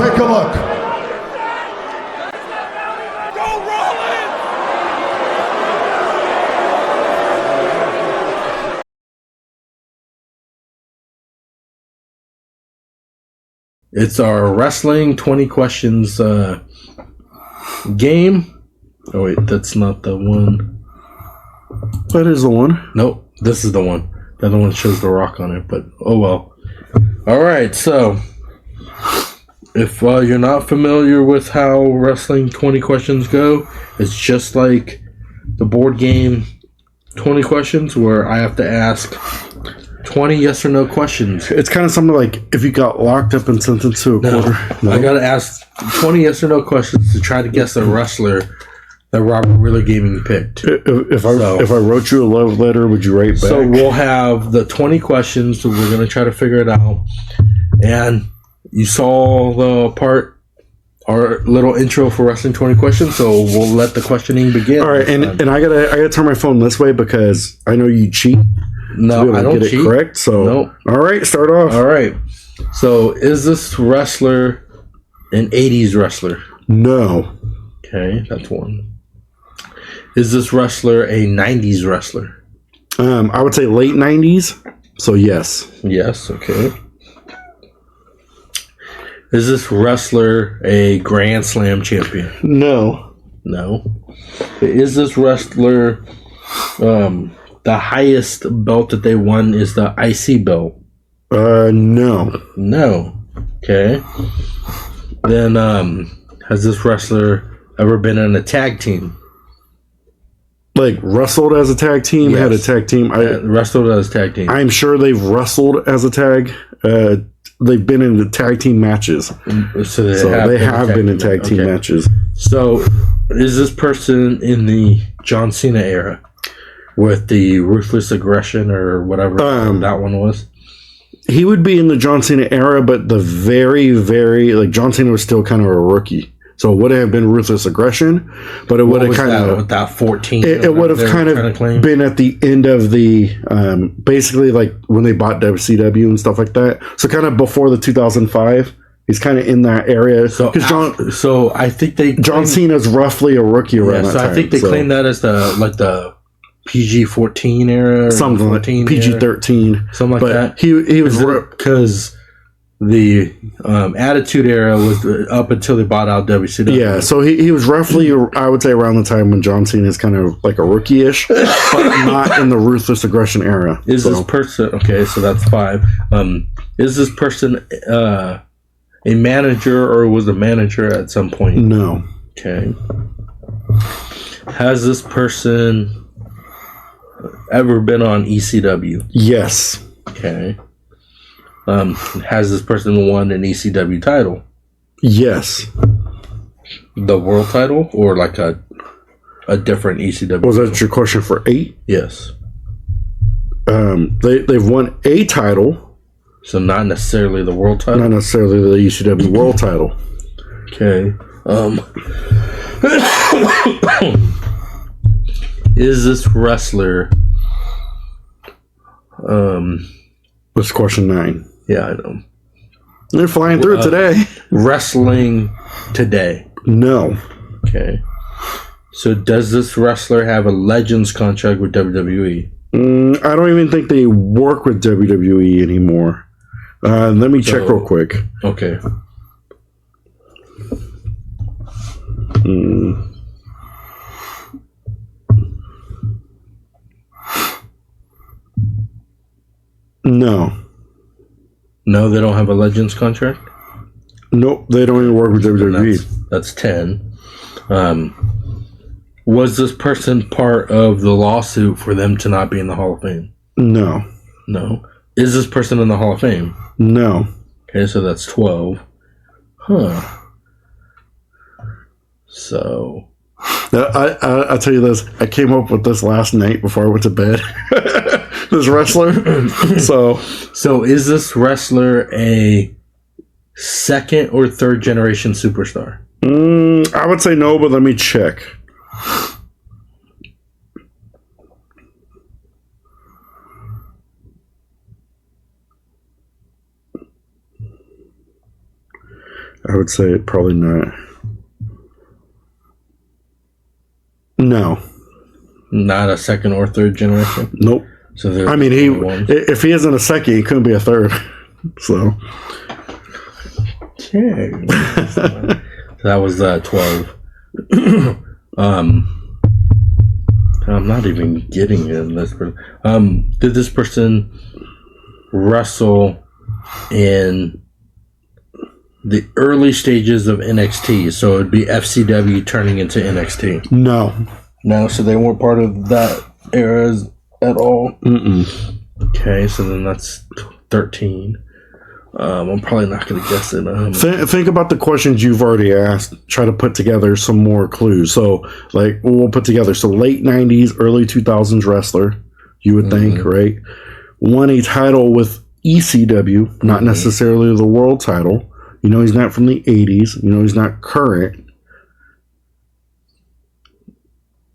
Take a look. It's our wrestling 20 questions game. Oh wait, that's not the one. That is the one. Nope, this is the one. The other one shows The Rock on it, but oh well. Alright, so if you're not familiar with how wrestling 20 questions go, it's just like the board game 20 questions where I have to ask 20 yes or no questions. It's kind of something like if you got locked up and sentenced to a quarter. I gotta ask 20 yes or no questions to try to guess the wrestler that Robert Wheeler Gaming picked. If I wrote you a love letter, would you write back? So we'll have the 20 questions, so we're gonna try to figure it out. And you saw the part, our little intro for wrestling 20 questions, so we'll let the questioning begin. All right, and I gotta turn my phone this way because I know you cheat. No, I don't get cheat. It correct. So nope. All right, start off. All right. So is this wrestler an 80s wrestler? No. Okay, that's one. Is this wrestler a 90s wrestler? I would say late 90s. So yes. Yes. Okay. Is this wrestler a Grand Slam champion? No. No. Is this wrestler the highest belt that they won is the IC belt? No. No. Okay. Then has this wrestler ever been in a tag team? Like wrestled as a tag team, Yes. had a tag team. Wrestled as a tag team. I'm sure they've wrestled as a tag. They've been in the tag team matches. So they have been in tag team okay. matches. So is this person in the John Cena era with the ruthless aggression or whatever that one was? He would be in the John Cena era, but the very, very like John Cena was still kind of a rookie. So it would have been ruthless aggression, but it would have kind of that 14. It would have kind of been at the end of the basically like when they bought WCW and stuff like that. So kind of before the 2005, he's kind of in that area. So I think John Cena's roughly a rookie around that time. I think they claim that as the PG-14 era, or something like PG-13, something like that. He was because the Attitude Era was up until they bought out WCW. Yeah, so he was roughly, I would say, around the time when John Cena is kind of like a rookie-ish, but not in the ruthless aggression era. Is this person okay? So that's 5. Is this person a manager or was a manager at some point? No. Okay. Has this person ever been on ECW? Yes. Okay. Has this person won an ECW title? Yes. The world title or like a different ECW? Was that your question for 8? Yes. They've won a title. So not necessarily the world title? Not necessarily the ECW world title. Okay. Is this wrestler That's question 9. Yeah, I know. They're flying through today. Wrestling today? No. Okay. So does this wrestler have a Legends contract with WWE? I don't even think they work with WWE anymore. Let me check real quick. Okay. No. No, they don't have a Legends contract? Nope, they don't even work with WWE. That's 10. Was this person part of the lawsuit for them to not be in the Hall of Fame? No. No. Is this person in the Hall of Fame? No. Okay, so that's 12. Huh. So... I'll tell you this. I came up with this last night before I went to bed. This wrestler. So is this wrestler a second or third generation superstar? I would say no, but let me check. I would say probably not. No. Not a second or third generation. Nope. So I mean, if he isn't a second, he couldn't be a third. So. Okay. So that was 12. I'm not even getting in this person. Did this person wrestle in the early stages of NXT? So it'd be FCW turning into NXT. No, so they weren't part of that era at all. Mm-mm. Okay, so then that's 13. I'm probably not going to guess it. Think about the questions you've already asked. Try to put together some more clues. So, like, we'll put together. So, late 90s, early 2000s wrestler, you would think, right? Won a title with ECW, not necessarily the world title. You know, he's not from the 80s. You know, he's not current.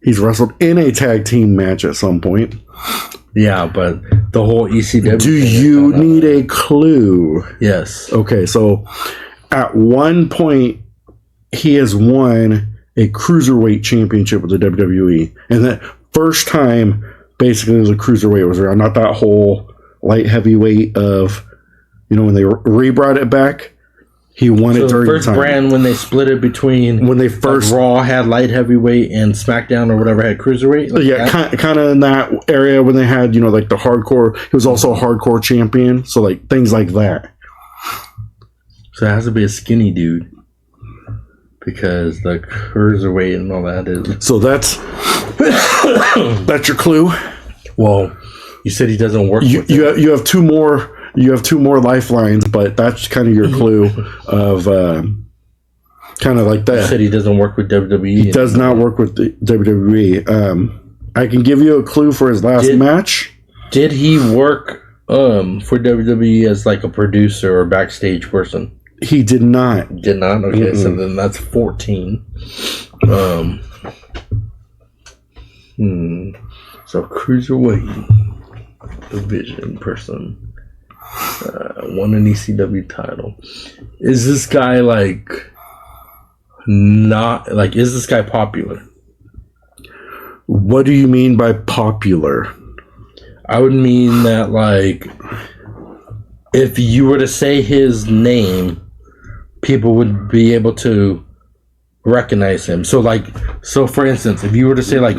He's wrestled in a tag team match at some point. Yeah, but the whole ECW. Do you need a clue? Yes. Okay, so at one point, he has won a cruiserweight championship with the WWE. And that first time, basically, the cruiserweight was around. Not that whole light heavyweight of, you know, when they rebrought it back. He won it during the first time. brand when they split it between when they first Raw had light heavyweight and SmackDown or whatever had cruiserweight. Like kind of in that area when they had, you know, like the hardcore. He was also a hardcore champion, so like things like that. So it has to be a skinny dude because the cruiserweight and all that is. So that's your clue. Well, you said he doesn't work. You have two more. You have two more lifelines, but that's kind of your clue of kind of like that. You said he doesn't work with WWE. He does not work with the WWE. I can give you a clue for his last match. Did he work for WWE as like a producer or backstage person? He did not. Did not? Okay, so then that's 14. So cruiserweight division person. Won an ECW title. Is this guy like not like? Is this guy popular? What do you mean by popular? I would mean that like, if you were to say his name, people would be able to recognize him. So for instance, if you were to say like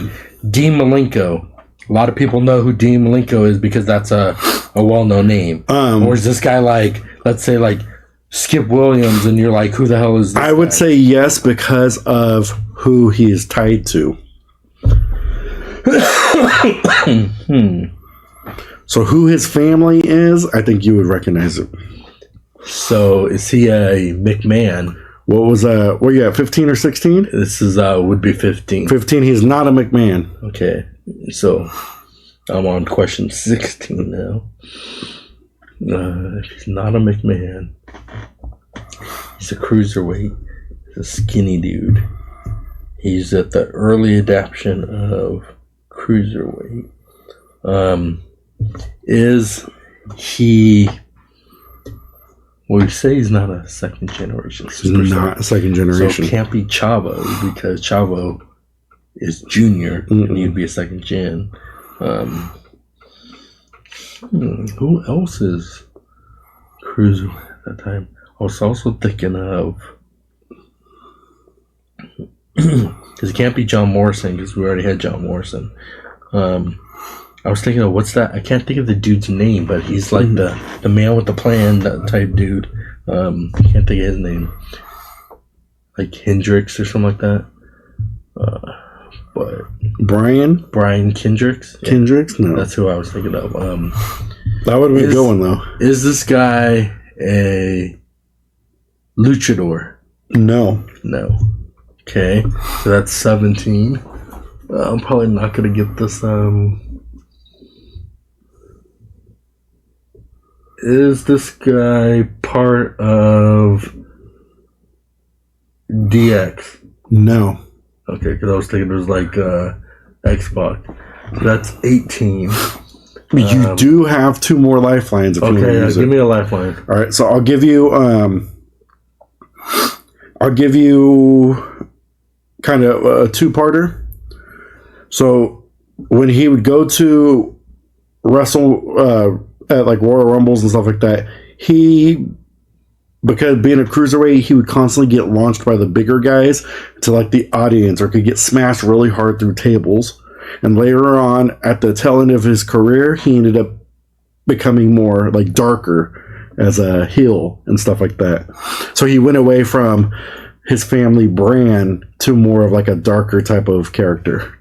Dean Malenko, a lot of people know who Dean Malenko is because that's a well-known name. Or is this guy like, let's say like Skip Williams, and you're like, who the hell is this I would say yes because of who he is tied to. So who his family is, I think you would recognize it. So is he a McMahon? What was were you at 15 or 16? This is would be 15. 15, he's not a McMahon. Okay. So I'm on question 16 now. If he's not a McMahon, he's a cruiserweight. He's a skinny dude. He's at the early adaptation of cruiserweight. Is he? Well, you say he's not a second generation. He's not a second generation. So it can't be Chavo because Chavo is junior and he'd be a second gen. Who else is cruiserweight at that time? I was also thinking of, because it can't be John Morrison because we already had John Morrison. I was thinking of what's that? I can't think of the dude's name, but he's like the man with the plan, that type dude. Can't think of his name. Like Hendricks or something like that. But Brian Kendricks? Yeah, Kendricks? No. That's who I was thinking of. That would have been a good one, though. Is this guy a luchador? No. Okay, so that's 17. I'm probably not going to get this. Is this guy part of DX? No. Okay, because I was thinking it was like Xbox. So that's 18. You do have two more lifelines if you want to use it. Give me a lifeline. All right, so I'll give you I'll give you kind of a two-parter. So when he would go to wrestle at like Royal Rumbles and stuff like that, because being a cruiserweight, he would constantly get launched by the bigger guys to like the audience, or could get smashed really hard through tables. And later on, at the tail end of his career, he ended up becoming more like darker as a heel and stuff like that. So he went away from his family brand to more of like a darker type of character.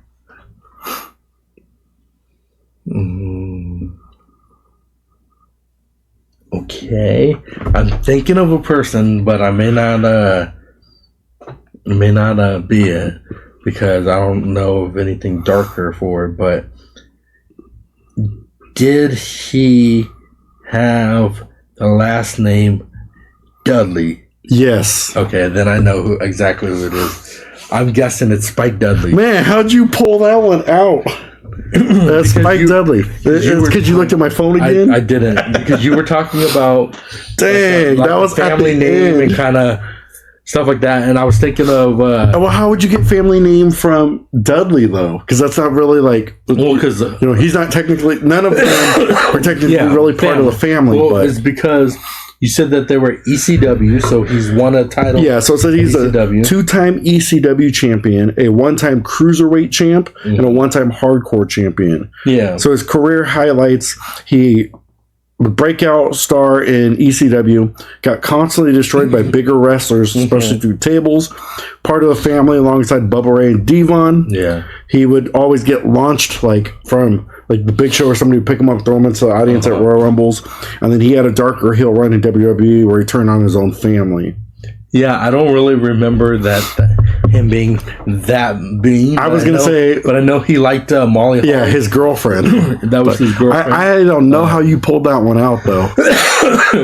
Okay, I'm thinking of a person, but I may not be it because I don't know of anything darker for it. But did he have the last name Dudley? Yes. Okay, then I know exactly who it is. I'm guessing it's Spike Dudley. Man, how'd you pull that one out? That's Spike Dudley. It's because you looked at my phone again? I didn't, because you were talking about dang, like that was family at the name end. and kind of stuff like that, and I was thinking of Well, how would you get family name from Dudley though? Because that's not really like, because he's not technically, none of them are technically really part of the family. Well, but it's because you said that they were ECW, so he's won a title. yeah, so it said he's ECW. a two-time ECW champion, a one-time cruiserweight champ, and a one-time hardcore champion. Yeah. So his career highlights: he breakout star in ECW, got constantly destroyed by bigger wrestlers, especially through tables. Part of the family alongside Bubba Ray and Devon. Yeah. He would always get launched like from like the Big Show, or somebody would pick him up, throw him into the audience at Royal Rumbles, and then he had a darker heel run in WWE where he turned on his own family. Yeah, I don't really remember him being that mean. I was gonna say, but I know he liked Molly Holly. yeah, his girlfriend. That was his girlfriend. I don't know how you pulled that one out though.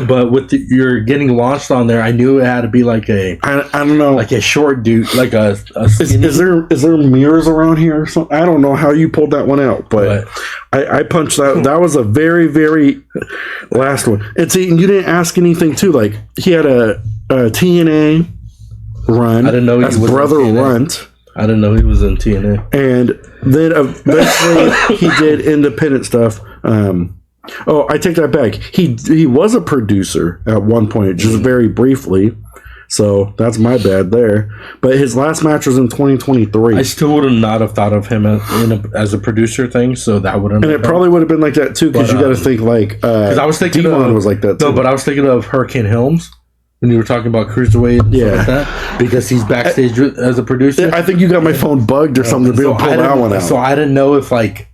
But with you're getting launched on there, I knew it had to be like I don't know, like a short dude, like a skinny. is there mirrors around here or something? I don't know how you pulled that one out, but I punched that. That was a very, very last one. And see, you didn't ask anything too. Like he had a TNA run. I didn't know he as was Brother in TNA. Runt. I didn't know he was in TNA. And then eventually he did independent stuff. I take that back. He was a producer at one point, just very briefly. So that's my bad there. But his last match was in 2023. I still would not have thought of him as a producer thing, so that wouldn't. And it probably would have been like that too, because you got to think like. Because I was thinking Devon was like that too. No, but I was thinking of Hurricane Helms when you were talking about cruiserweight and stuff like that, because he's backstage as a producer. I think you got my phone bugged or something to be able to pull that one out. So I didn't know if like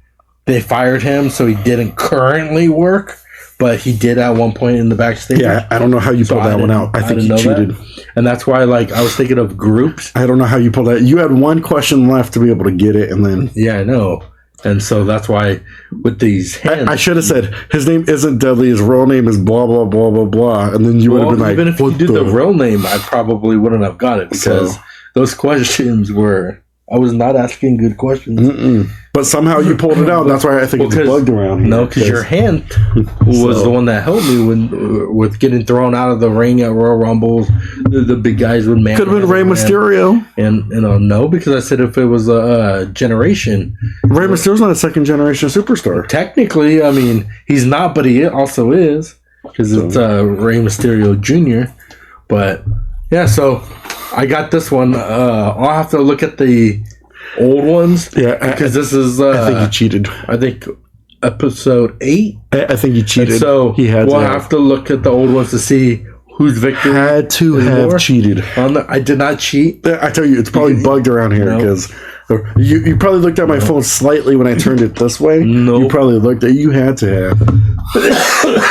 they fired him, so he didn't currently work, but he did at one point in the backstage. Yeah, I don't know how you pulled that one out. I think you cheated. And that's why, like, I was thinking of groups. I don't know how you pulled that. You had one question left to be able to get it, and then yeah, I know. And so that's why with these hints, I should have said his name isn't Dudley. His real name is blah blah blah blah blah, and then you would have been like, even if you did the real name, I probably wouldn't have got it because those questions were. I was not asking good questions. But somehow you pulled it out. That's why I think it's bugged around here. No, because your hint was the one that helped me with getting thrown out of the ring at Royal Rumbles. The big guys would man. Could have been Rey Mysterio. And no, because I said if it was a generation. Rey Mysterio's not a second generation superstar. Technically, I mean, he's not, but he also is. Because it's Rey Mysterio Jr. But, yeah, so I got this one. I'll have to look at the old ones. Yeah, because this is. I think you cheated. I think episode 8. I think you cheated. And so we'll have to look at the old ones to see whose victory had to have cheated. I did not cheat. I tell you, it's probably bugged around here because you probably looked at my phone slightly when I turned it this way. No, you probably looked at. You had to have.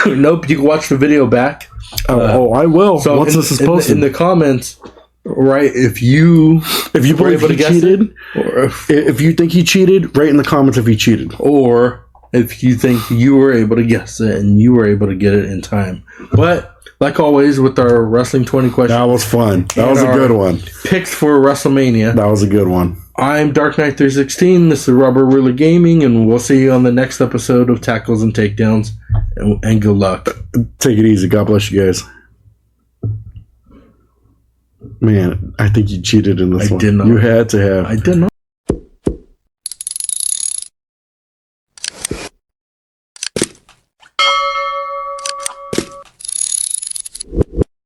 Nope. You can watch the video back. I will. So once this is posted in the comments. Right, if you believe he cheated, or if you think he cheated, write in the comments if he cheated, or if you think you were able to guess it and you were able to get it in time. But like always, with our Wrestling 20 questions, that was fun. That was a good one. Picks for WrestleMania. That was a good one. I'm Dark Knight 316. This is Robert Ruler Gaming, and we'll see you on the next episode of Tackles and Takedowns. And good luck. Take it easy. God bless you guys. Man, I think you cheated in this I one. did not. You had to have. I did not.